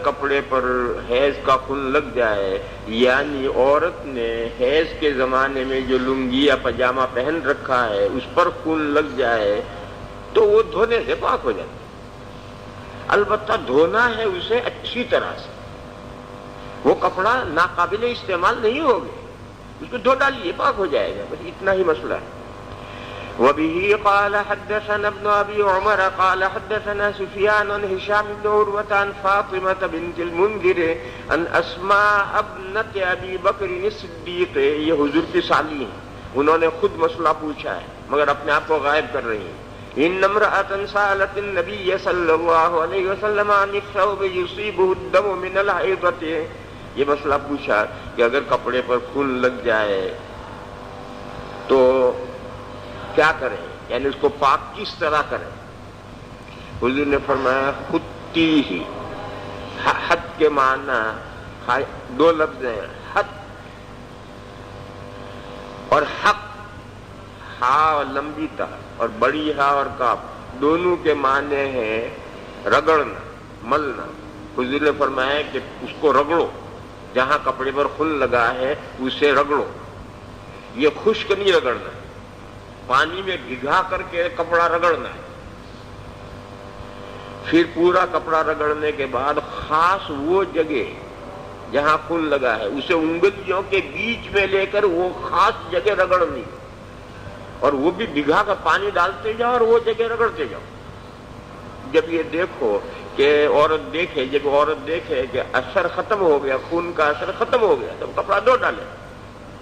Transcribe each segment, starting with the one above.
کپڑے پر حیض کا خون لگ جائے، یعنی عورت نے حیض کے زمانے میں جو لنگی یا پاجامہ پہن رکھا ہے اس پر خون لگ جائے تو وہ دھونے سے پاک ہو جائے. البتہ دھونا ہے اسے اچھی طرح سے، وہ کپڑا ناقابل استعمال نہیں ہوگا، اس کو دھو ڈالیے پاک ہو جائے گا، بس اتنا ہی مسئلہ ہے. وبه قال حدثنا ابن ابي عمر قال حدثنا سفيان عن هشام بن عروة عن فاطمة بنت المنذر عن اسماء ابنة ابي بکر الصدیق. یہ حضور کی سالی ہیں، انہوں نے خود مسئلہ پوچھا ہے مگر اپنے آپ کو غائب کر رہی ہیں. ان امرأة سألت النبي صلی اللہ علیہ وسلم عن الثوب يصيبه الدم من الحيضة. یہ مسئلہ پوچھا کہ اگر کپڑے پر خون لگ جائے تو کیا کریں، یعنی اس کو پاک کس طرح کریں. حضور نے فرمایا خطی ہی. حد کے معنی دو لفظ ہیں، حد اور حق. ہا لمبی تا اور بڑی ہا اور کاف دونوں کے معنی ہیں رگڑنا، ملنا. حضور نے فرمایا کہ اس کو رگڑو، جہاں کپڑے پر خون لگا ہے اسے رگڑو. یہ خشک نہیں رگڑنا، پانی میں بھگا کر کے کپڑا رگڑنا ہے. پھر پورا کپڑا رگڑنے کے بعد خاص وہ جگہ جہاں خون لگا ہے اسے انگلیوں کے بیچ میں لے کر وہ خاص جگہ رگڑنی، اور وہ بھی بھگا کر پانی ڈالتے جاؤ اور وہ جگہ رگڑتے جاؤ. جب یہ دیکھو کہ عورت دیکھے، جب عورت دیکھے کہ اثر ختم ہو گیا، خون کا اثر ختم ہو گیا، تب کپڑا دھو ڈالے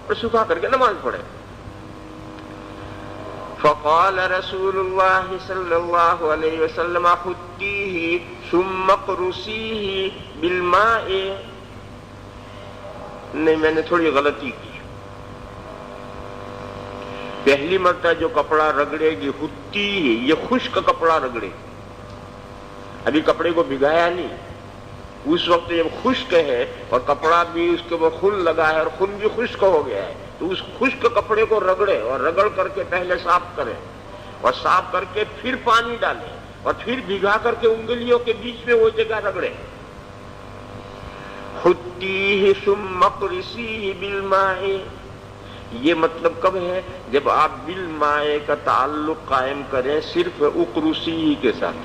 اور سکھا کر کے نماز پڑھے. فقال رسول اللہ صلی اللہ علیہ وسلم خطیہ ثم اقرصیہ بالماء. نہیں، میں نے تھوڑی غلطی کی. پہلی مرتبہ جو کپڑا رگڑے گی خطیہ، یہ خشک کپڑا رگڑے، ابھی کپڑے کو بھگایا نہیں. اس وقت جب خشک ہے اور کپڑا بھی اس کے اوپر خون لگا ہے اور خون بھی خشک ہو گیا ہے تو اس خشک کپڑے کو رگڑے اور رگڑ کر کے پہلے صاف کرے اور صاف کر کے پھر پانی ڈالے اور پھر بھگا کر کے انگلیوں کے بیچ میں وہ جگہ رگڑے. خطیہ ثم اقرصیہ بالماء. یہ مطلب کب ہے؟ جب آپ بالماء کا تعلق قائم کریں صرف اقرصیہ کے ساتھ،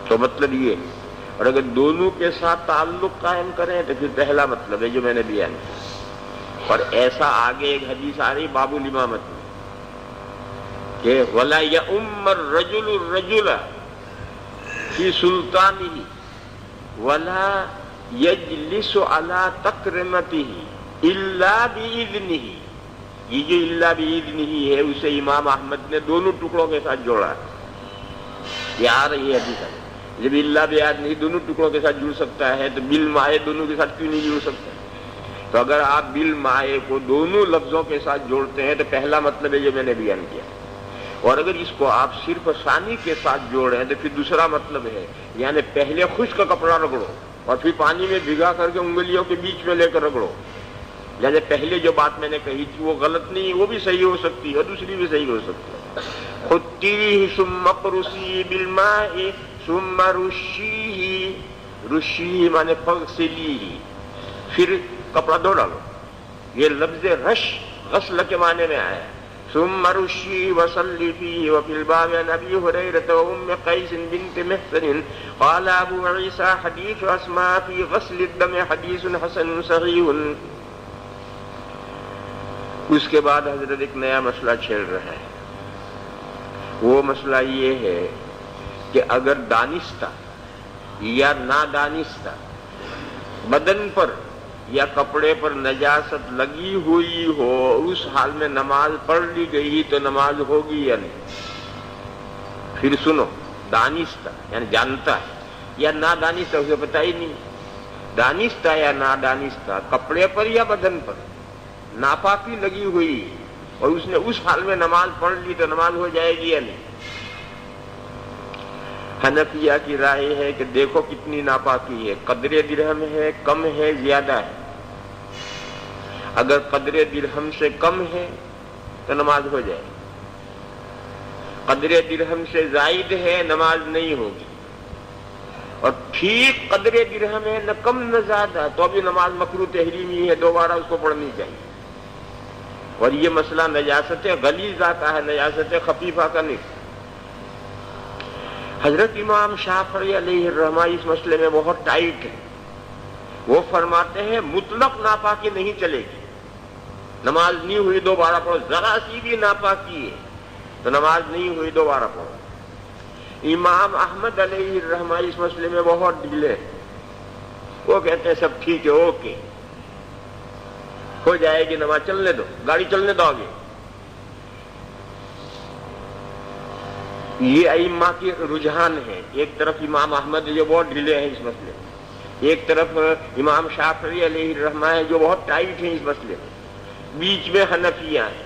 تو مطلب یہ. اور اگر دونوں کے ساتھ تعلق قائم کریں تو پھر پہلا مطلب ہے جو میں نے بیان کیا. اور ایسا آگے ایک حدیث آ رہی باب الامامت میں کہ وَلَا يَؤُمَّ الرَّجُلُ الرَّجُلَ فِي سُلْطَانِهِ وَلَا يَجْلِسُ عَلَى تَكْرِمَتِهِ إِلَّا بِإِذْنِهِ. یہ جو الا بِإِذْنِهِ ہے اسے امام احمد نے دونوں ٹکڑوں کے ساتھ جوڑا. یہ آ رہی ہے حدیث. جب الا بِإِذْنِهِ دونوں ٹکڑوں کے ساتھ جڑ سکتا ہے تو بالماء دونوں کے ساتھ کیوں نہیں جڑ سکتا؟ تو اگر آپ بالماء کو دونوں لفظوں کے ساتھ جوڑتے ہیں تو پہلا مطلب ہے جو میں نے بیان کیا. اور اگر اس کو آپ صرف ثانی کے ساتھ جوڑیں تو پھر دوسرا مطلب ہے، یعنی پہلے خشک کپڑا رگڑو اور پھر پانی میں بھگا کر کے انگلیوں کے بیچ میں لے کر رگڑو. جیسے پہلے جو بات میں نے کہی تھی وہ غلط نہیں، وہ بھی صحیح ہو سکتی ہے اور دوسری بھی صحیح ہو سکتی ہے. خطیہ ثم اقرصیہ بالماء ثم رشیہ. رشیہ مانے فغسلیہ، پھر کپڑا دھو ڈالو. یہ لفظ رش غسل کے معنی میں آیا ہے. ثم رشی وصلی فیہ وفی الباب عن ابی ہریرہ وام قیس بنت محصن قال ابو عیسیٰ حدیث اسماء فی غسل الدم حدیث حسن صحیح. اس کے بعد حضرت ایک نیا مسئلہ چھیڑ رہا ہے. وہ مسئلہ یہ ہے کہ اگر دانستہ یا نادانستہ بدن پر یا کپڑے پر نجاست لگی ہوئی ہو، اس حال میں نماز پڑھ لی گئی تو نماز ہوگی یا نہیں؟ پھر سنو، دانستہ یعنی جانتا ہے یا نادانستہ اسے پتہ ہی نہیں. دانستہ یا نادانستہ کپڑے پر یا بدن پر ناپاکی لگی ہوئی اور اس نے اس حال میں نماز پڑھ لی تو نماز ہو جائے گی یا نہیں؟ حنفیہ کی رائے ہے کہ دیکھو کتنی ناپاکی ہے، قدر درہم ہے، کم ہے، زیادہ ہے. اگر قدر درہم سے کم ہے تو نماز ہو جائے گی، قدر درہم سے زائد ہے نماز نہیں ہوگی. اور ٹھیک قدر درہم ہے، نہ کم نہ زیادہ، تو ابھی نماز مکروہ تحریمی ہے، دوبارہ اس کو پڑھنی چاہیے۔ اور یہ مسئلہ نجاست غلیظہ کا ہے، نجاست خفیفہ کا نہیں۔ حضرت امام شافعی علیہ الرحمہ اس مسئلے میں بہت ٹائٹ ہے۔ وہ فرماتے ہیں مطلق ناپاکی نہیں چلے گی، نماز نہیں ہوئی دوبارہ پڑھو، ذرا سی بھی ناپاکی ہے تو نماز نہیں ہوئی دوبارہ پڑھو۔ امام احمد علیہ الرحمہ اس مسئلے میں بہت ڈھیلے، وہ کہتے ہیں سب ٹھیک ہے، اوکے، ہو جائے گی نماز، چلنے دو، گاڑی چلنے دو آگے۔ یہ ائمہ کی رجحان ہے، ایک طرف امام احمد جو بہت ڈھیلے ہیں اس مسئلے میں، ایک طرف امام شافعی علیہ الرحمہ ہے جو بہت ٹائٹ ہیں اس مسئلے میں، بیچ میں حنفیہ ہیں،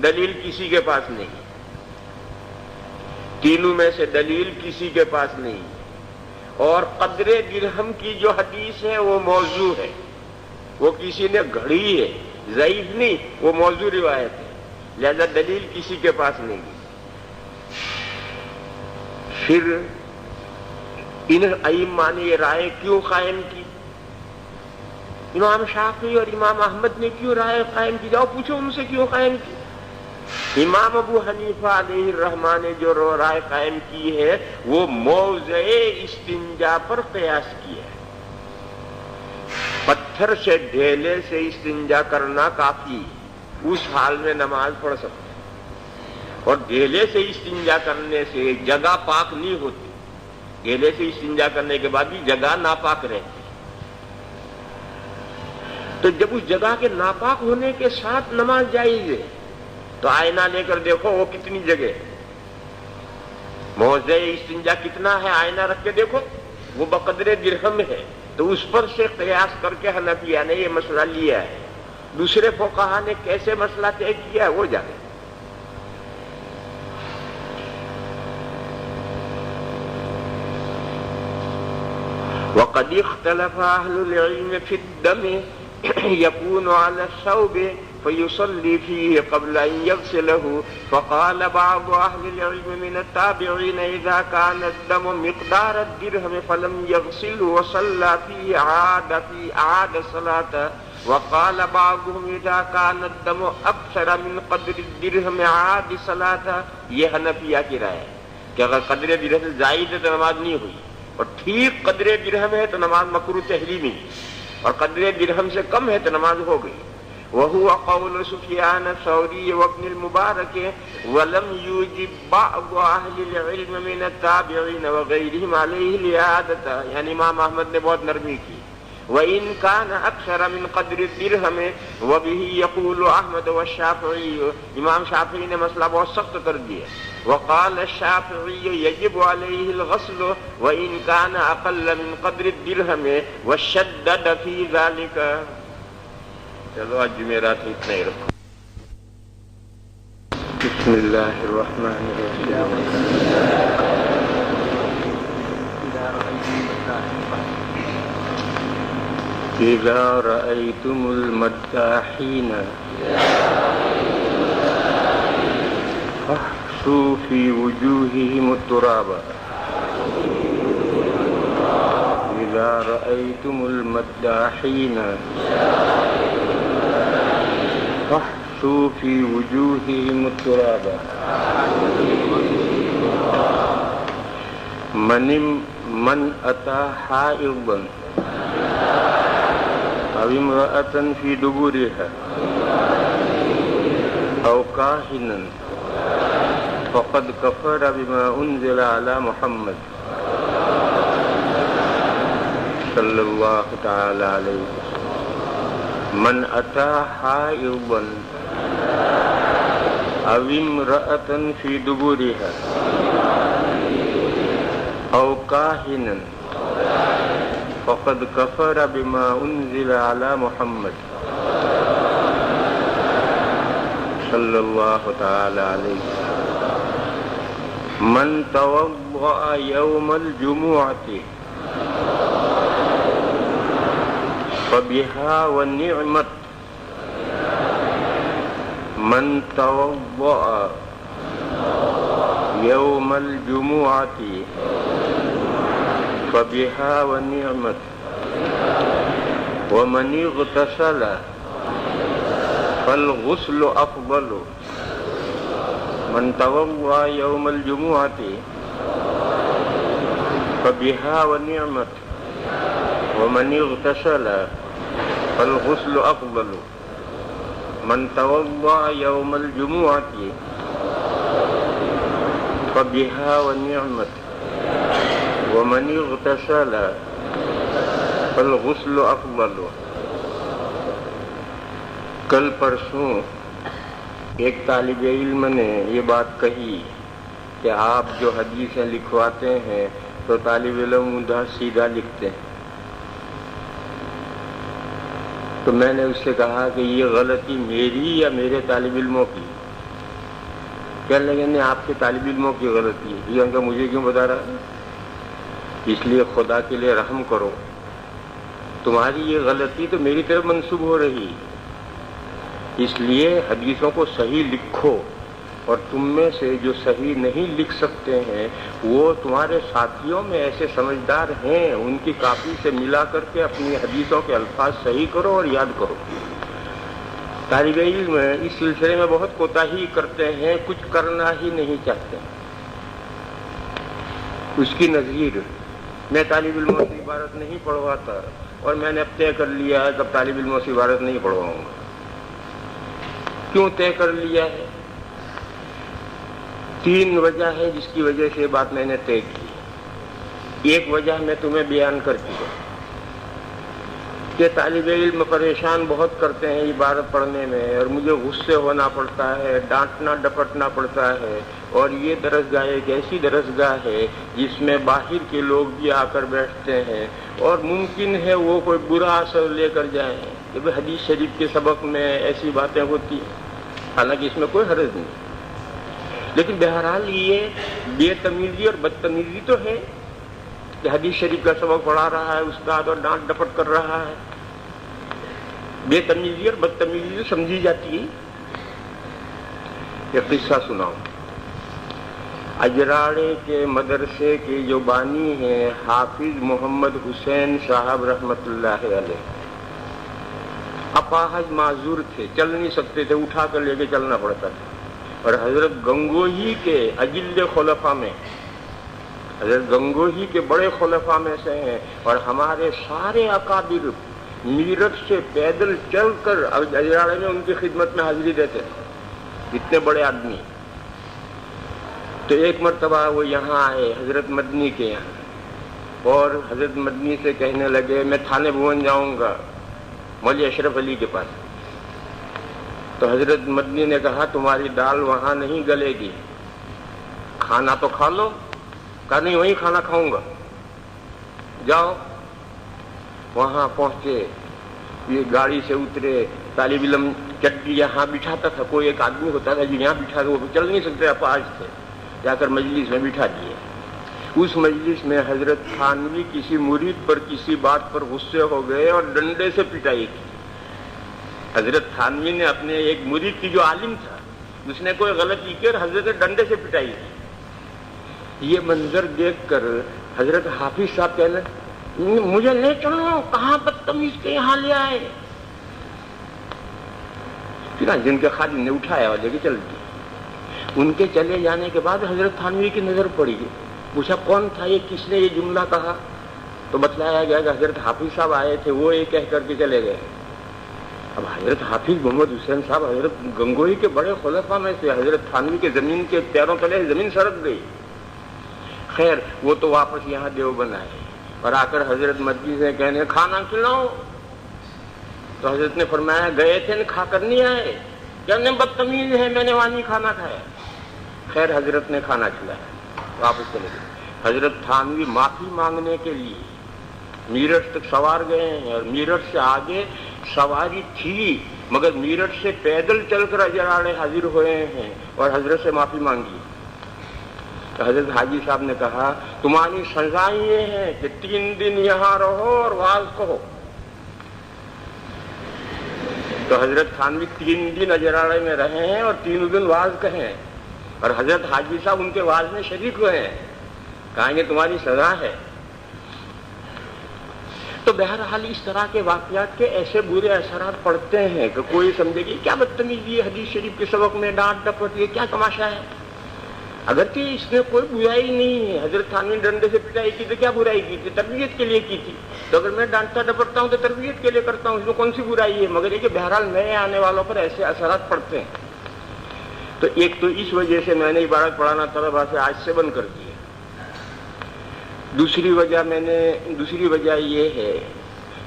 دلیل کسی کے پاس نہیں، تینوں میں سے دلیل کسی کے پاس نہیں۔ اور قدر درہم کی جو حدیث ہے وہ موضوع ہے، وہ کسی نے گھڑی ہے، ضعیف نہیں، وہ موضوع روایت ہے، لہذا دلیل کسی کے پاس نہیں۔ پھر ان ائمہ نے یہ رائے کیوں قائم کی؟ امام شافعی اور امام احمد نے کیوں رائے قائم کی؟ جاؤ پوچھو ان سے کیوں قائم کی۔ امام ابو حنیفہ علیہ الرحمہ نے جو رائے قائم کی ہے وہ موضع استنجا پر قیاس کیا ہے۔ پتھر سے ڈھیلے سے استنجا کرنا کافی، اس حال میں نماز پڑھ سکتے، اور ڈھیلے سے استنجا کرنے سے جگہ پاک نہیں ہوتی، ڈھیلے سے استنجا کرنے کے بعد بھی جگہ ناپاک رہتی۔ تو جب اس جگہ کے ناپاک ہونے کے ساتھ نماز جائز ہے تو آئینہ لے کر دیکھو وہ کتنی جگہ ہے، موضع استنجا کتنا ہے، آئینہ رکھ کے دیکھو، وہ بقدر درہم ہے، تو اس پر سے قیاس کر کے حنفیہ نے یہ مسئلہ لیا ہے۔ دوسرے فقہا نے کیسے مسئلہ طے کیا ہے وہ جانے۔ وقد اختلف اهل العلم في الدم يكون على الثوب فيصلي فيه قبل ان يغسله، فقال بعض اهل العلم من التابعين اذا كان الدم مقدار الدرهم فلم يغسله وصلى فيه اعاد الصلاه، وقال بعضهم اذا كان الدم اكثر من قدر الدرهم اعاد الصلاه۔ یہ حنفیہ کی رائے ہے کہ اگر قدر درہم زائد ہے تو نماز نہیں ہوئی، اور ٹھیک قدر درہم ہے تو نماز مکروہ تحریمی، اور قدر درہم سے کم ہے تو نماز ہو گئی۔ وهو قول سفیان الثوری وابن المبارک ولم يوجب بعض اہل العلم من التابعین وغیرہم علیہ الإعادة، یعنی امام احمد نے بہت نرمی کی۔ وَإِنْ كَانَ أَكْثَرَ مِنْ قَدْرِ الدِّرْهَمِ وَبِهِ يَقُولُ أَحْمَدُ وَالشَّافِعِيُّ، امام شافعی نے مسئلہ بہت سخت کر دیا۔ وقال الشافعي يجب عليه الغسل وإن كان أقل من قدر الدرهم وشدد في ذلك۔ چلو آج جمعرات اتنا ہی رکھو۔ بسم اللہ الرحمن الرحیم۔ إذا رأيتم المداحين فاحصوا في وجوههم التراب، إذا رأيتم المداحين فاحصوا في وجوههم التراب، من أتى حائضا أو امرأة في دبرها أو كاهنا فقد كفر بما أنزل على محمد صلى الله تعالى عليه وسلم۔ من أتى حائضا أو امرأة في دبرها أو كاهنا فقد كفر بما أنزل على محمد صلى الله تعالى عليه وسلم۔ من توضأ يوم الجمعة فبها ونعمت، من توضأ يوم الجمعة فبها ونعمت ومن اغتسل فالغسل أفضل من توضأ يوم الجمعة فبها ونعمت ومن اغتسل فالغسل أفضل من توضأ يوم الجمعة فبها ونعمت ومن اغتسل فالغسل أفضل. کل پرسوں ایک طالب علم نے یہ بات کہی کہ آپ جو حدیثیں لکھواتے ہیں تو طالب علم ادھر سیدھا لکھتے ہیں. تو میں نے اس سے کہا کہ یہ غلطی میری یا میرے طالب علموں کی؟ کہنے لگے نہیں، آپ کے طالب علموں کی غلطی ہے. یہ ان کا مجھے کیوں بتا رہا ہے؟ اس لیے خدا کے لیے رحم کرو، تمہاری یہ غلطی تو میری طرف منسوب ہو رہی، اس لیے حدیثوں کو صحیح لکھو، اور تم میں سے جو صحیح نہیں لکھ سکتے ہیں وہ تمہارے ساتھیوں میں ایسے سمجھدار ہیں، ان کی کاپی سے ملا کر کے اپنی حدیثوں کے الفاظ صحیح کرو اور یاد کرو. طالب علم اس سلسلے میں بہت کوتاہی کرتے ہیں، کچھ کرنا ہی نہیں چاہتے. اس کی نظیر میں طالب علموں سے عبارت نہیں پڑھواتا، اور میں نے اب طے کر لیا ہے کہ اب طالب علموں سے عبارت نہیں پڑھواؤں گا. کیوں طے کر لیا ہے؟ 3 وجہ ہے جس کی وجہ سے یہ بات میں نے طے کی. ایک وجہ میں تمہیں بیان کر چکا کہ طالب علم پریشان بہت کرتے ہیں عبارت پڑھنے میں، اور مجھے غصے ہونا پڑتا ہے، ڈانٹنا ڈپٹنا پڑتا ہے. اور یہ درسگاہ ایک ایسی درسگاہ ہے جس میں باہر کے لوگ بھی آ کر بیٹھتے ہیں، اور ممکن ہے وہ کوئی برا اثر لے کر جائیں کہ حدیث شریف کے سبق میں ایسی باتیں ہوتی ہیں. حالانکہ اس میں کوئی حرج نہیں، لیکن بہرحال یہ بے تمیزی اور بدتمیزی تو ہے کہ حدیث شریف کا سبق پڑھا رہا ہے استاد اور ڈانٹ ڈپٹ کر رہا ہے. بے تمیزی اور بدتمیزی سمجھی جاتی ہے. ایک قصہ سناؤں. اجراڑے کے مدرسے کے جو بانی ہیں حافظ محمد حسین صاحب رحمت اللہ علیہ، اپاہج معذور تھے، چل نہیں سکتے تھے، اٹھا کر لے کے چلنا پڑتا تھا. اور حضرت گنگوہی کے اجل خلفاء میں، حضرت گنگوہی کے بڑے خلفاء میں سے ہیں، اور ہمارے سارے اکابر میرٹھ سے پیدل چل کر اجراڑے میں ان کی خدمت میں حاضری دیتے ہیں، اتنے بڑے آدمی. تو ایک مرتبہ وہ یہاں آئے حضرت مدنی کے یہاں، اور حضرت مدنی سے کہنے لگے میں تھانے بھون جاؤں گا مولوی اشرف علی کے پاس. تو حضرت مدنی نے کہا تمہاری دال وہاں نہیں گلے گی، کھانا تو کھا لو. کہا نہیں، وہیں کھانا کھاؤں گا. جاؤ. وہاں پہنچے، یہ گاڑی سے اترے. طالب علم چٹی یہاں بٹھاتا تھا، کوئی ایک آدمی ہوتا تھا جو یہاں بٹھا وہ چل نہیں سکتے اپاہج تھے، جا کر مجلس میں بٹھا دیے. اس مجلس میں حضرت تھانوی کسی مرید پر کسی بات پر غصے ہو گئے اور ڈنڈے سے پٹائی کی. حضرت تھانوی نے اپنے ایک مرید کی جو عالم تھا اس نے کوئی غلطی کی اور حضرت ڈنڈے سے پٹائی کی. یہ منظر دیکھ کر حضرت حافظ صاحب کہنے مجھے لے چلو، کہاں بدتمیز کے یہاں لے آئے. جن کے خادم نے اٹھایا اور لے کے چل دی. ان کے چلے جانے کے بعد حضرت تھانوی کی نظر پڑی، پوچھا کون تھا یہ، کس نے یہ جملہ کہا؟ تو بتلایا گیا کہ حضرت حافظ صاحب آئے تھے، وہ یہ کہہ کر کے چلے گئے. اب حضرت حافظ محمد حسین صاحب حضرت گنگوہی کے بڑے خلفاء میں سے، حضرت تھانوی کے زمین کے پیروں تلے زمین سرک گئی. خیر وہ تو واپس یہاں دیوبند آئے اور آ کر حضرت مدنی سے کہنے کھانا کھلاؤ. تو حضرت نے فرمایا گئے تھے کھا کر نہیں آئے. کہنے بدتمیز ہے، میں نے وہاں نہیں کھانا کھایا. خیر حضرت نے کھانا کھلایا، واپس چلے گئے. حضرت تھانوی معافی مانگنے کے لیے میرٹھ تک سوار گئے ہیں، اور میرٹھ سے آگے سواری تھی مگر میرٹھ سے پیدل چل کر اجراڑے حاضر ہوئے ہیں اور حضرت سے معافی مانگی. تو حضرت حاجی صاحب نے کہا تمہاری سزائیں یہ ہیں کہ 3 دن یہاں رہو اور واز کہو. تو حضرت تھانوی 3 دن اجراڑے میں رہے ہیں اور 3 دن واز کہیں، اور حضرت حاجی صاحب ان کے واز میں شریک ہوئے ہیں. کہیں گے تمہاری سزا ہے. تو بہرحال اس طرح کے واقعات کے ایسے برے اثرات پڑتے ہیں کہ کوئی سمجھے کہ کیا بدتمیزی ہے، حدیث شریف کے سبق میں ڈانٹ ڈپٹ، یہ کیا تماشا ہے؟ اگرچہ اس نے کوئی برائی نہیں ہے، حضرت تھانوی نے ڈنڈے سے پٹائی کی تو کیا برائی کی تھی؟ تربیت کے لیے کی تھی. تو اگر میں ڈانٹتا ڈپٹتا ہوں تو تربیت کے لیے کرتا ہوں، اس میں کون سی برائی ہے؟ مگر یہ کہ بہرحال نئے آنے والوں پر ایسے اثرات پڑتے ہیں. تو ایک تو اس وجہ سے میں نے عبارت پڑھانا طلبہ سے آج سے بند کر دیا. دوسری وجہ یہ ہے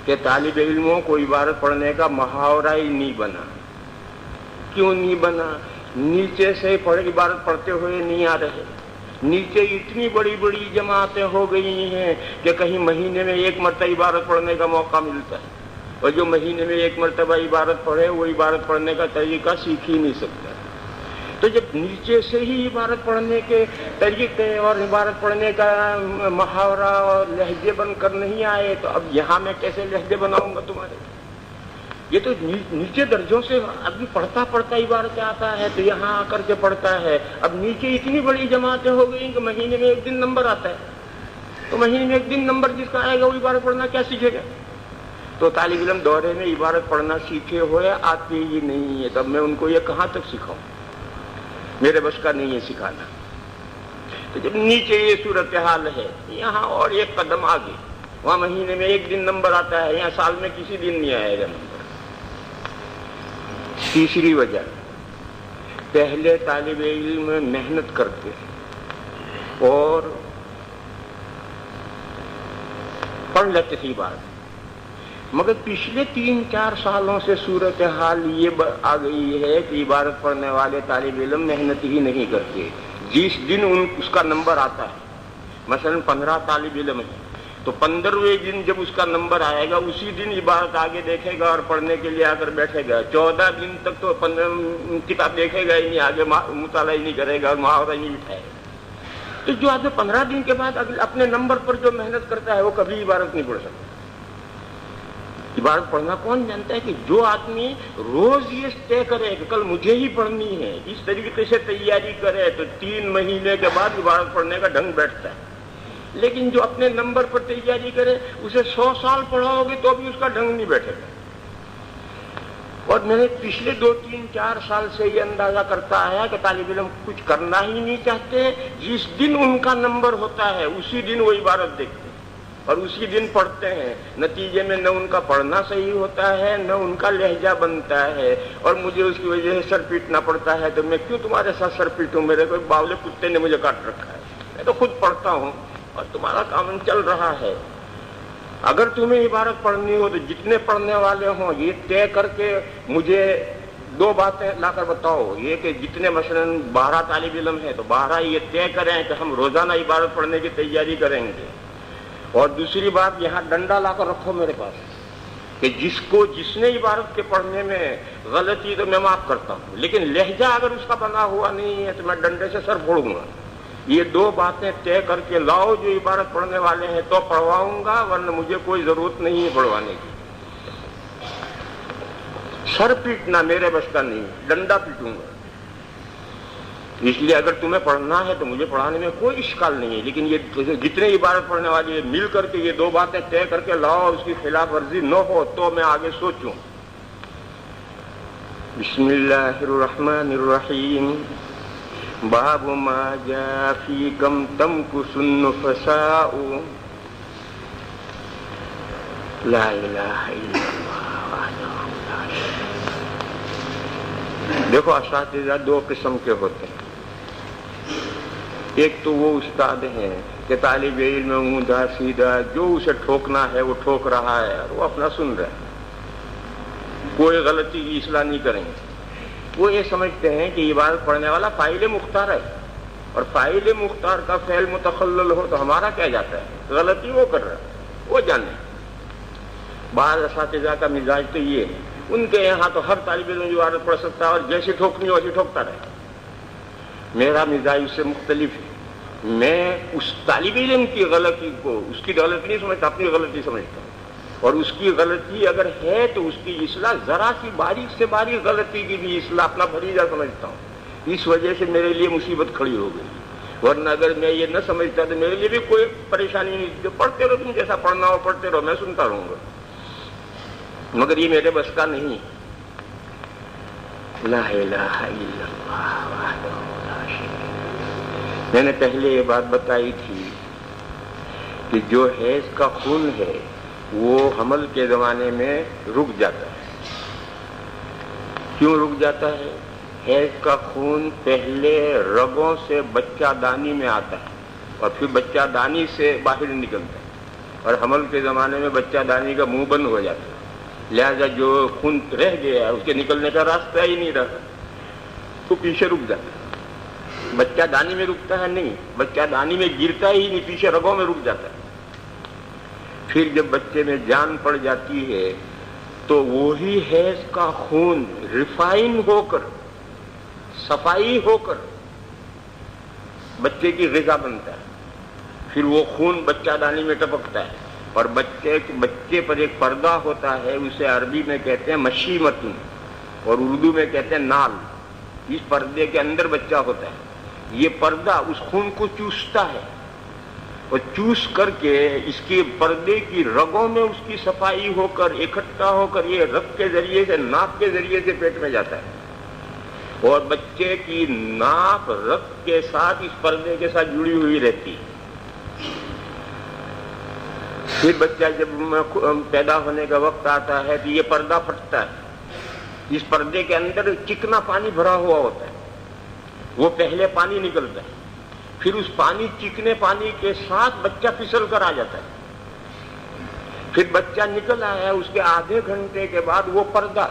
کہ طالب علموں کو عبارت پڑھنے کا محاورہ ہی نہیں بنا. کیوں نہیں بنا؟ نیچے سے عبارت پڑھتے ہوئے نہیں آ رہے. نیچے اتنی بڑی بڑی جماعتیں ہو گئی ہیں کہ کہیں مہینے میں ایک مرتبہ عبارت پڑھنے کا موقع ملتا ہے، اور جو مہینے میں ایک مرتبہ عبارت پڑھے وہ عبارت پڑھنے کا طریقہ سیکھ ہی نہیں سکتا. تو جب نیچے سے ہی عبارت پڑھنے کے طریقے اور عبارت پڑھنے کا محاورہ اور لہجے بن کر نہیں آئے تو اب یہاں میں کیسے لہجے بناؤں گا تمہارے؟ یہ تو نیچے درجوں سے ابھی پڑھتا پڑھتا عبارت آتا ہے تو یہاں آ کر کے پڑھتا ہے. اب نیچے اتنی بڑی جماعتیں ہو گئی کہ مہینے میں ایک دن نمبر آتا ہے، تو مہینے میں ایک دن نمبر جس کا آئے گا وہ عبارت پڑھنا کیا سیکھے گا؟ تو طالب علم دورے میں عبارت پڑھنا سیکھے ہوئے آتے ہی نہیں ہے. تب میں ان کو یہ کہاں تک سکھاؤں؟ میرے بس کا نہیں ہے سکھانا. تو جب نیچے یہ صورتحال ہے، یہاں اور ایک قدم آگے، وہاں مہینے میں ایک دن نمبر آتا ہے، یہاں سال میں کسی دن نہیں آئے گا نمبر. تیسری وجہ، پہلے طالب علم محنت کرتے ہیں اور پڑھ لیتے تھے عبارت، مگر پچھلے 3-4 سالوں سے صورتحال یہ آ گئی ہے کہ عبارت پڑھنے والے طالب علم محنت ہی نہیں کرتے. جس دن اس کا نمبر آتا ہے، مثلا 15 طالب علم ہے تو 15ویں دن جب اس کا نمبر آئے گا اسی دن عبارت آگے دیکھے گا اور پڑھنے کے لیے آ کر بیٹھے گا. 14 دن تک تو کتاب دیکھے گا ہی نہیں، آگے مطالعہ ہی نہیں کرے گا، محاورہ ہی نہیں بٹھائے گا. تو جو آدمی 15 دن کے بعد اپنے نمبر پر جو محنت کرتا ہے وہ کبھی عبارت نہیں پڑھ سکتا. عبارت پڑھنا کون جانتا ہے کہ جو آدمی روز یہ طے کرے کہ کل مجھے ہی پڑھنی ہے، اس طریقے سے تیاری کرے تو 3 مہینے کے بعد عبارت پڑھنے کا ڈھنگ بیٹھتا ہے. لیکن جو اپنے نمبر پر تیاری کرے اسے 100 سال پڑھاؤ گے تو بھی اس کا ڈھنگ نہیں بیٹھے گا. اور میں نے پچھلے 2-3-4 سال سے یہ اندازہ کرتا آیا کہ طالب علم کچھ کرنا ہی نہیں چاہتے. جس دن ان کا نمبر ہوتا ہے اسی دن وہ عبارت دیکھتے ہیں اور اسی دن پڑھتے ہیں. نتیجے میں نہ ان کا پڑھنا صحیح ہوتا ہے نہ ان کا لہجہ بنتا ہے، اور مجھے اس کی وجہ سے سر پیٹنا پڑتا ہے. تو میں کیوں تمہارے ساتھ سر پیٹوں؟ میرے کوئی باولے کتے نے مجھے کاٹ رکھا ہے، میں تو خود پڑھتا ہوں اور تمہارا کام چل رہا ہے. اگر تمہیں عبارت پڑھنی ہو تو جتنے پڑھنے والے ہوں یہ طے کر کے مجھے 2 باتیں لا کر بتاؤ. یہ کہ جتنے مثلا 12 طالب علم ہیں تو 12 یہ طے کریں کہ ہم روزانہ عبارت پڑھنے کی تیاری کریں گے. اور دوسری بات، یہاں ڈنڈا لا کر رکھو میرے پاس کہ جس نے عبارت کے پڑھنے میں غلطی تو میں معاف کرتا ہوں، لیکن لہجہ اگر اس کا بنا ہوا نہیں ہے تو میں ڈنڈے سے سر پھوڑوں گا. یہ 2 باتیں طے کر کے لاؤ جو عبارت پڑھنے والے ہیں تو پڑھواؤں گا، ورنہ مجھے کوئی ضرورت نہیں ہے پڑھوانے کی. سر پیٹنا میرے بس کا نہیں، ڈنڈا پیٹوں گا. اس لیے اگر تمہیں پڑھنا ہے تو مجھے پڑھانے میں کوئی اشکال نہیں ہے، لیکن یہ جتنے عبارت پڑھنے والے مل کر کے یہ 2 باتیں طے کر کے لاؤ اور اس کی خلاف ورزی نہ ہو تو میں آگے سوچوں. بسم اللہ الرحمن الرحیم. باب ما جاء فی کم تمکث النفساء لا الہ الا اللہ وحدہ لا شریک لہ. دیکھو اساتذہ 2 قسم کے ہوتے ہیں. ایک تو وہ استاد ہیں کہ طالب علم اوندا سیدھا جو اسے ٹھوکنا ہے وہ ٹھوک رہا ہے اور وہ اپنا سن رہا ہے، کوئی غلطی کی اصلاح نہیں کریں گے. وہ یہ سمجھتے ہیں کہ عبارت پڑھنے والا فاعل مختار ہے، اور فاعل مختار کا فعل متخلل ہو تو ہمارا کیا جاتا ہے؟ غلطی وہ کر رہا ہے، وہ جانے. بعض اساتذہ کا مزاج تو یہ ہے، ان کے یہاں تو ہر طالب علم عبارت پڑھ سکتا ہے اور جیسی ٹھوکنی ویسی ٹھوکتا رہے. میرا مزاج اس سے مختلف ہے. میں اس طالب علم کی غلطی کو اس کی غلطی نہیں سمجھتا، اپنی غلطی سمجھتا ہوں، اور اس کی غلطی اگر ہے تو اس کی اصلاح، ذرا سی باریک سے باریک غلطی کی بھی اصلاح اپنا فریضہ سمجھتا ہوں. اس وجہ سے میرے لیے مصیبت کھڑی ہو گئی. ورنہ اگر میں یہ نہ سمجھتا تو میرے لیے بھی کوئی پریشانی نہیں، جو پڑھتے رہو، تم جیسا پڑھنا ہو پڑھتے رہو، میں سنتا رہوں گا، مگر یہ میرے بس کا نہیں۔ لا الہ الا اللہ وحدہ لا شریک۔ میں نے پہلے یہ بات بتائی تھی کہ جو حیض کا خون ہے وہ حمل کے زمانے میں رک جاتا ہے۔ کیوں رک جاتا ہے؟ حیض کا خون پہلے رگوں سے بچہ دانی میں آتا ہے اور پھر بچہ دانی سے باہر نکلتا ہے، اور حمل کے زمانے میں بچہ دانی کا منہ بند ہو جاتا ہے، لہذا جو خون رہ گیا ہے اس کے نکلنے کا راستہ ہی نہیں رہا، تو پیچھے رک جاتا ہے۔ بچہ دانی میں رکتا ہے نہیں، بچہ دانی میں گرتا ہی نہیں، پیچھے رگوں میں رک جاتا ہے۔ پھر جب بچے میں جان پڑ جاتی ہے تو وہی حیض کا خون ریفائن ہو کر، صفائی ہو کر بچے کی غذا بنتا ہے۔ پھر وہ خون بچہ دانی میں ٹپکتا ہے، اور بچے پر ایک پردہ ہوتا ہے، اسے عربی میں کہتے ہیں مشیمتن اور اردو میں کہتے ہیں نال۔ اس پردے کے اندر بچہ ہوتا ہے، یہ پردہ اس خون کو چوستا ہے، اور چوس کر کے اس کے پردے کی رگوں میں اس کی صفائی ہو کر اکٹھا ہو کر یہ رگ کے ذریعے سے، ناک کے ذریعے سے پیٹ میں جاتا ہے، اور بچے کی ناک رگ کے ساتھ اس پردے کے ساتھ جڑی ہوئی رہتی ہے۔ پھر بچہ جب پیدا ہونے کا وقت آتا ہے تو یہ پردہ پھٹتا ہے، اس پردے کے اندر چکنا پانی بھرا ہوا ہوتا ہے، وہ پہلے پانی نکلتا ہے، پھر اس چکنے پانی کے ساتھ بچہ پھسل کر آ جاتا ہے۔ پھر بچہ نکل آیا، اس کے آدھے گھنٹے کے بعد وہ پردہ،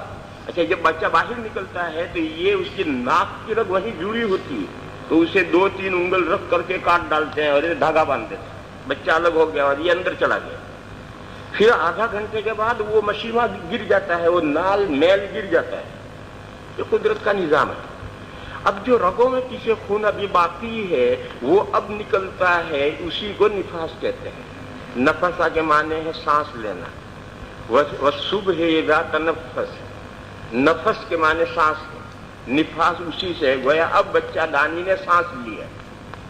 اچھا جب بچہ باہر نکلتا ہے تو یہ اس کی ناک کی رگ وہیں جڑی ہوتی ہے، تو اسے 2-3 انگل رکھ کر کے کاٹ ڈالتے ہیں اور یہ دھاگا باندھ دیتے ہیں، بچہ الگ ہو گیا اور یہ اندر چلا گیا۔ پھر آدھا گھنٹے کے بعد وہ مشیمہ گر جاتا ہے، وہ نال میل گر جاتا ہے۔ یہ قدرت کا نظام ہے۔ اب جو رگوں میں پیچھے خون ابھی باقی ہے وہ اب نکلتا ہے، اسی کو نفاس کہتے ہیں۔ نفسہ کے معنی ہے سانس لینا، والصبح اذا تنفس، نفس کے معنی سانس، نفاس اسی سے گویا اب بچہ دانی نے سانس لیا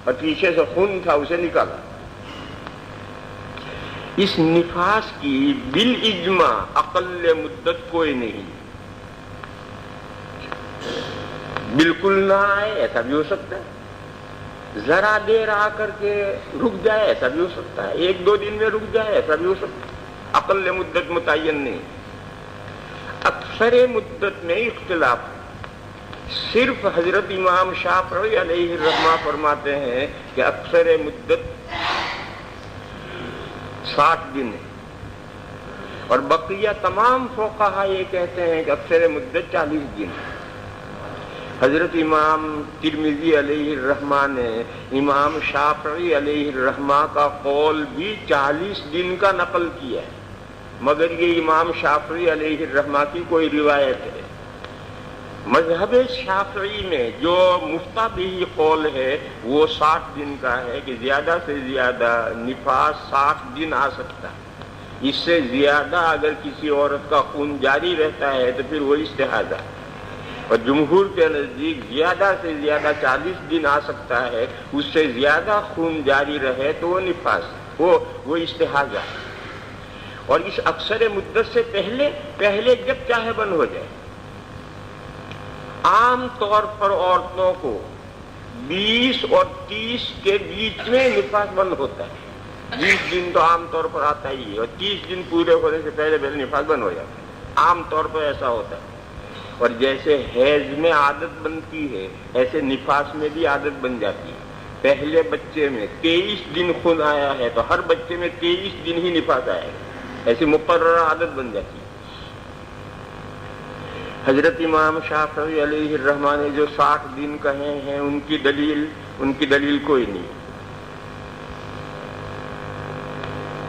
اور پیچھے سے خون تھا اسے نکالا۔ اس نفاس کی بالاجماع اقل مدت کوئی نہیں، بالکل نہ آئے ایسا بھی ہو سکتا ہے، ذرا دیر آ کر کے رک جائے ایسا بھی ہو سکتا ہے، 1-2 دن میں رک جائے ایسا بھی ہو سکتا ہے، اقل مدت متعین نہیں۔ اکثر مدت میں اختلاف، صرف حضرت امام شافعی علیہ الرحمہ فرماتے ہیں کہ اکثر مدت 60 دن ہے، اور بقیہ تمام فقہا یہ کہتے ہیں کہ اکثر مدت 40 دن ہے۔ حضرت امام ترمذی علیہ الرحمہ نے امام شافعی علیہ الرحمہ کا قول بھی 40 دن کا نقل کیا ہے، مگر یہ امام شافعی علیہ الرحمہ کی کوئی روایت ہے۔ مذہب شافعی میں جو مفتہ بھی قول ہے وہ 60 دن کا ہے کہ زیادہ سے زیادہ نفاس 60 دن آ سکتا ہے، اس سے زیادہ اگر کسی عورت کا خون جاری رہتا ہے تو پھر وہ استحاضہ ہے، اور جمہور کے نزدیک زیادہ سے زیادہ 40 دن آ سکتا ہے، اس سے زیادہ خون جاری رہے تو وہ نفاس، وہ استحاضہ ہے۔ اور اس اکثر مدت سے پہلے جب چاہے بند ہو جائے۔ عام طور پر عورتوں کو 20 اور 30 کے بیچ میں نفاس بند ہوتا ہے، 20 دن تو عام طور پر آتا ہی ہے، اور 30 دن پورے ہونے سے پہلے نفاس بند ہو جاتا ہے، عام طور پر ایسا ہوتا ہے۔ اور جیسے حیض میں عادت بنتی ہے ایسے نفاس میں بھی عادت بن جاتی ہے۔ پہلے بچے میں 23 دن خون آیا ہے تو ہر بچے میں 23 دن ہی نفاس آئے گا، ایسی مقررہ عادت بن جاتی ہے۔ حضرت امام شافعی علیہ الرحمہ نے جو 60 دن کہے ہیں ان کی دلیل کوئی نہیں۔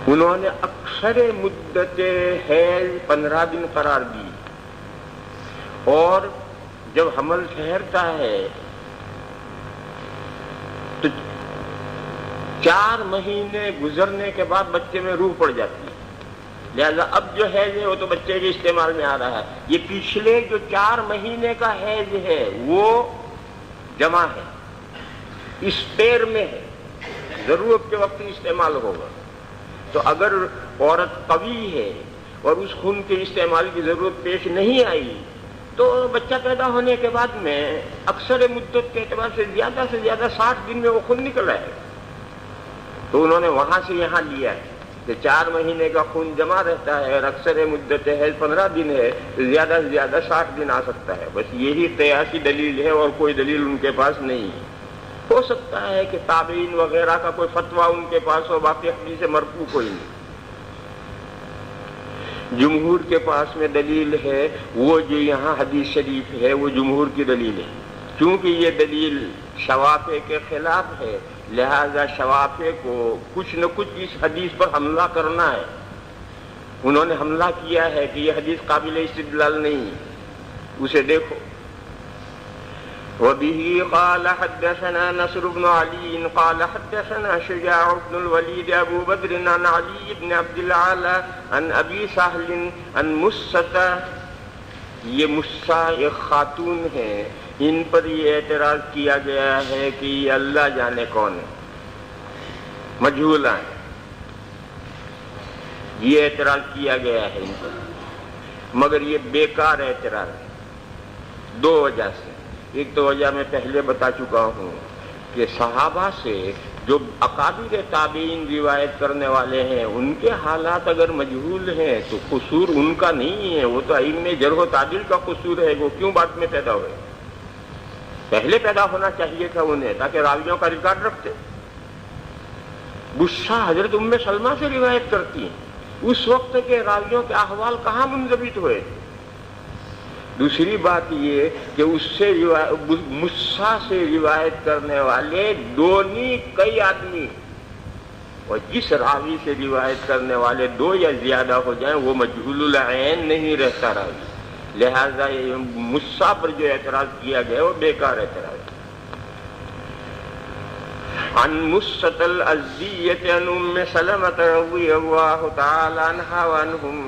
انہوں نے اکثر مدت حیض 15 دن قرار دی، اور جب حمل ٹھہرتا ہے تو 4 مہینے گزرنے کے بعد بچے میں روح پڑ جاتی ہے، لہذا اب جو حیض ہے وہ تو بچے کے استعمال میں آ رہا ہے۔ یہ پچھلے جو 4 مہینے کا حیض ہے وہ جمع ہے، اسپیئر میں ہے، ضرورت کے وقت استعمال ہوگا. تو اگر عورت قوی ہے اور اس خون کے استعمال کی ضرورت پیش نہیں آئی تو بچہ پیدا ہونے کے بعد میں اکثر مدت کے اعتبار سے زیادہ 60 دن میں وہ خون نکل آئے. تو انہوں نے وہاں سے یہاں لیا ہے کہ 4 مہینے کا خون جمع رہتا ہے اور اکثر مدت ہے 15 دن ہے، زیادہ سے زیادہ 60 دن آ سکتا ہے. بس یہی قیاسی دلیل ہے اور کوئی دلیل ان کے پاس نہیں ہے. ہو سکتا ہے کہ تابعین وغیرہ کا کوئی فتویٰ ان کے پاس ہو، باقی حدیث مرفوع کوئی نہیں. جمہور کے پاس میں دلیل ہے، وہ جو یہاں حدیث شریف ہے وہ جمہور کی دلیل ہے. چونکہ یہ دلیل شوافع کے خلاف ہے، لہذا شوافع کو کچھ نہ کچھ اس حدیث پر حملہ کرنا ہے. انہوں نے حملہ کیا ہے کہ یہ حدیث قابل استدلال نہیں. اسے دیکھو. وبه قال حدثنا نصر بن علي قال حدثنا شجاع بن الوليد ابو بدر عن علي بن عبد العالى عن ابي سهل عن مسة. یہ مسة ایک خاتون ہے، ان پر یہ اعتراض کیا گیا ہے کہ یہ اللہ جانے کون ہے، مجہولہ ہے. یہ اعتراض کیا گیا ہے ان پر، مگر یہ بیکار اعتراض ہے 2 وجہ سے. ایک تو وجہ میں پہلے بتا چکا ہوں کہ صحابہ سے جو اکابر تابعین روایت کرنے والے ہیں ان کے حالات اگر مجہول ہیں تو قصور ان کا نہیں ہے، وہ تو ائمہ جرح و تعدیل کا قصور ہے. وہ کیوں بعد میں پیدا ہوئے؟ پہلے پیدا ہونا چاہیے تھا انہیں، تاکہ راویوں کا ریکارڈ رکھتے. بشرا حضرت ام سلمہ سے روایت کرتی ہیں، اس وقت کے راویوں کے احوال کہاں منضبط ہوئے تھے. دوسری بات یہ کہ اس سے مسا سے روایت کرنے والے 2 نہیں کئی آدمی، اور جس راوی سے روایت کرنے والے 2 یا زیادہ ہو جائیں وہ مجہول العین نہیں رہتا راوی. لہذا مسا پر جو اعتراض کیا گیا وہ بیکار اعتراض. عن مسة الأزدية عن ام سلمة رضی اللہ تعالی عنہا وعنہم.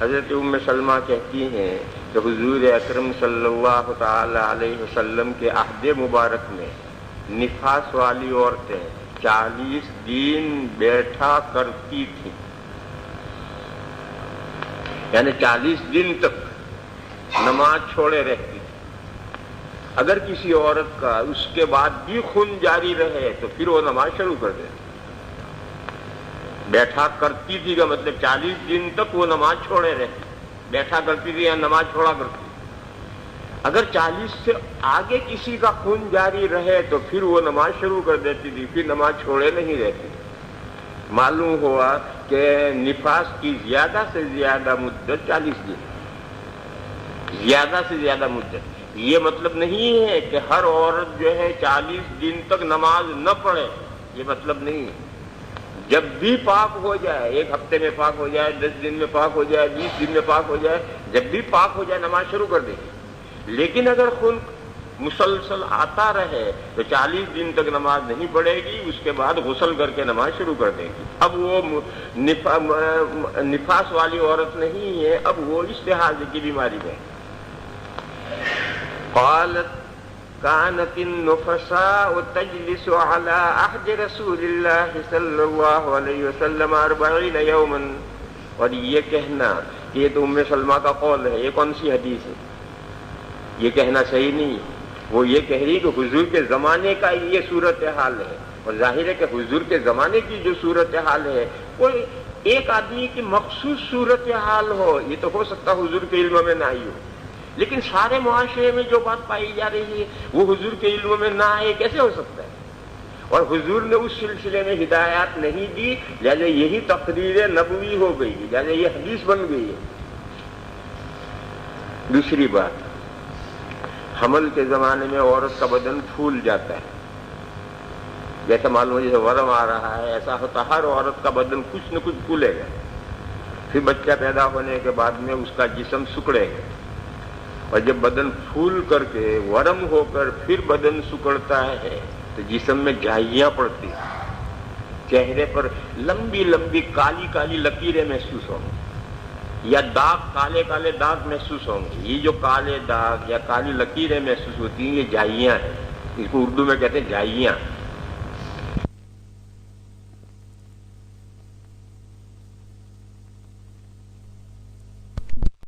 حضرت ام سلمہ کہتی ہیں کہ حضور اکرم صلی اللہ تعالی علیہ وسلم کے عہد مبارک میں نفاس والی عورتیں 40 دن بیٹھا کرتی تھیں، یعنی 40 دن تک نماز چھوڑے رہتی. اگر کسی عورت کا اس کے بعد بھی خون جاری رہے تو پھر وہ نماز شروع کر دے. بیٹھا کرتی تھی کا مطلب 40 دن تک وہ نماز چھوڑے رہتی، بیٹھا کرتی تھی یا نماز چھوڑا کرتی. اگر 40 سے آگے کسی کا خون جاری رہے تو پھر وہ نماز شروع کر دیتی تھی، پھر نماز چھوڑے نہیں رہتی. معلوم ہوا کہ نفاس کی زیادہ سے زیادہ مدت 40 دن، زیادہ سے زیادہ مدت. یہ مطلب نہیں ہے کہ ہر عورت جو ہے 40 دن تک نماز نہ پڑھے، یہ مطلب نہیں ہے. جب بھی پاک ہو جائے، 1 ہفتے میں پاک ہو جائے، 10 دن میں پاک ہو جائے، 20 دن میں پاک ہو جائے، جب بھی پاک ہو جائے نماز شروع کر دے گی. لیکن اگر خون مسلسل آتا رہے تو 40 دن تک نماز نہیں پڑھے گی، اس کے بعد غسل کر کے نماز شروع کر دے گی. اب وہ نفاس والی عورت نہیں ہے، اب وہ استحاضہ کی بیماری میں. قالت كانت النفساء تجلس على عهد رسول الله صلی اللہ علیہ وسلم 40 يوما. اور یہ کہنا کہ یہ تو ام سلمہ کا قول ہے، یہ کون سی حدیث ہے؟ یہ کہنا صحیح نہیں ہے. وہ یہ کہہ رہی کہ حضور کے زمانے کا یہ صورتحال ہے، اور ظاہر ہے کہ حضور کے زمانے کی جو صورتحال ہے کوئی ایک آدمی کی مخصوص صورتحال ہو، یہ تو ہو سکتا حضور کے علم میں نہ آئی ہو. لیکن سارے معاشرے میں جو بات پائی جا رہی ہے وہ حضور کے علم میں نہ آئے، کیسے ہو سکتا ہے؟ اور حضور نے اس سلسلے میں ہدایات نہیں دی، لہذا یہی تقریر نبوی ہو گئی، لہذا یہ حدیث بن گئی ہے. دوسری بات، حمل کے زمانے میں عورت کا بدن پھول جاتا ہے. جیسا معلوم جیسے ورم آ رہا ہے ایسا ہوتا، ہر عورت کا بدن کچھ نہ کچھ پھولے گا. پھر بچہ پیدا ہونے کے بعد میں اس کا جسم سکڑے گا، اور جب بدن پھول کر کے ورم ہو کر پھر بدن سکڑتا ہے تو جسم میں جھائیاں پڑتی ہیں، چہرے پر لمبی لمبی کالی کالی لکیریں محسوس ہوں گی، یا داغ، کالے کالے داغ محسوس ہوں گے. یہ جو کالے داغ یا کالی لکیریں محسوس ہوتی ہیں یہ جھائیاں ہیں. اس کو اردو میں کہتے ہیں جھائیاں.